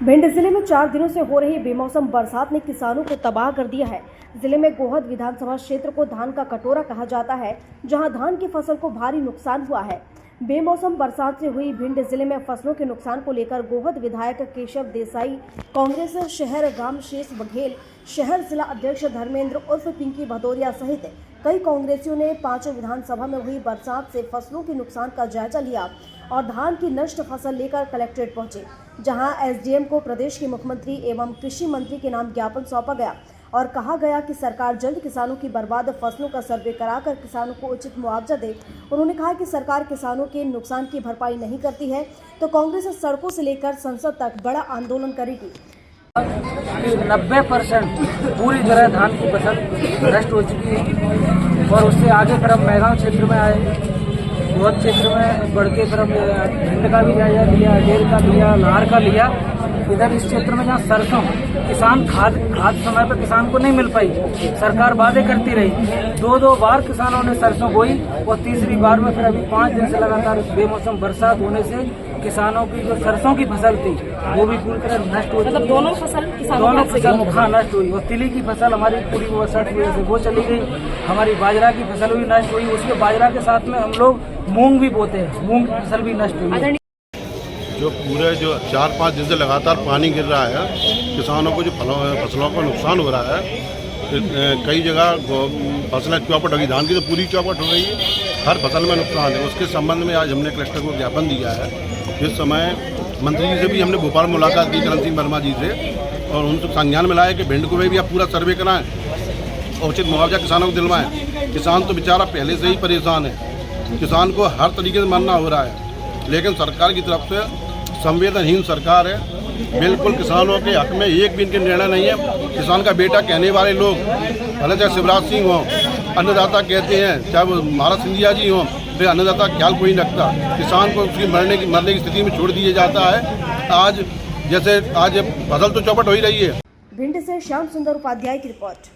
भिंड जिले में 4 दिनों से हो रही बेमौसम बरसात ने किसानों को तबाह कर दिया है। जिले में गोहद विधानसभा क्षेत्र को धान का कटोरा कहा जाता है, जहां धान की फसल को भारी नुकसान हुआ है। बेमौसम बरसात से हुई भिंड जिले में फसलों के नुकसान को लेकर गोहद विधायक केशव देसाई, कांग्रेस शहर रामशेष बघेल, शहर जिला अध्यक्ष धर्मेंद्र उर्फ पिंकी भदौरिया सहित कई कांग्रेसियों ने 5 विधानसभा में हुई बरसात से फसलों के नुकसान का जायजा लिया और धान की नष्ट फसल लेकर कलेक्ट्रेट पहुंचे, जहां एसडीएम को प्रदेश के मुख्यमंत्री एवं कृषि मंत्री के नाम ज्ञापन सौंपा गया और कहा गया कि सरकार जल्द किसानों की बर्बाद फसलों का सर्वे कराकर किसानों को उचित मुआवजा दे। उन्होंने कहा कि सरकार किसानों के नुकसान की भरपाई नहीं करती है तो कांग्रेस सड़कों से लेकर संसद तक बड़ा आंदोलन करेगी। 90% पूरी तरह धान की फसल नष्ट हो चुकी है और उससे आगे फिर हम मैदान क्षेत्र में आए, गोहद क्षेत्र में बढ़ के फिर हम भिंड का भी जायजा लिया, अडेर का लिया, लाहर का लिया। इधर इस क्षेत्र में जहाँ सरसों किसान खाद समय पर किसान को नहीं मिल पाई, सरकार वादे करती रही। 2 बार किसानों ने सरसों बोई और तीसरी बार में फिर अभी 5 दिन से लगातार बेमौसम बरसात होने से किसानों की जो सरसों की फसल थी वो भी पूरी तरह नष्ट हो चुकी है। दोनों फसल नष्ट हुई और तिली की फसल हमारी पूरी व्यवस्था की वजह से वो चली गई। हमारी बाजरा की फसल भी नष्ट हुई, उसके बाजरा के साथ में हम लोग मूंग भी बोते हैं, मूंग की फसल भी नष्ट हुई। जो पूरे 4-5 दिन से लगातार पानी गिर रहा है, किसानों को जो फसलों का नुकसान हो रहा है। कई जगह फसलें चौपट हो गई, धान की तो पूरी चौपट हो गई है, हर फसल में नुकसान है। उसके संबंध में आज हमने कलेक्टर को ज्ञापन दिया है। इस समय मंत्री जी से भी हमने भोपाल मुलाकात की, करण सिंह वर्मा जी से, और उनसे संज्ञान में लाया कि भिंड को भी आप पूरा सर्वे कराएं और उचित मुआवजा किसानों को दिलवाएं। किसान तो बेचारा पहले से ही परेशान है, किसान को हर तरीके से मरना हो रहा है, लेकिन सरकार की तरफ से संवेदनहीन सरकार है। बिल्कुल किसानों के हक में एक भी इनके निर्णय नहीं है। किसान का बेटा कहने वाले लोग, भले चाहे शिवराज सिंह हो, अन्नदाता कहते हैं, चाहे वो महाराज सिंधिया जी हों, फिर अन्नदाता ख्याल कोई नहीं रखता। किसान को उसकी मरने की स्थिति में छोड़ दिया जाता है। आज जैसे आज फसल तो चौपट हो ही रही है। भिंड से श्याम सुंदर उपाध्याय की रिपोर्ट।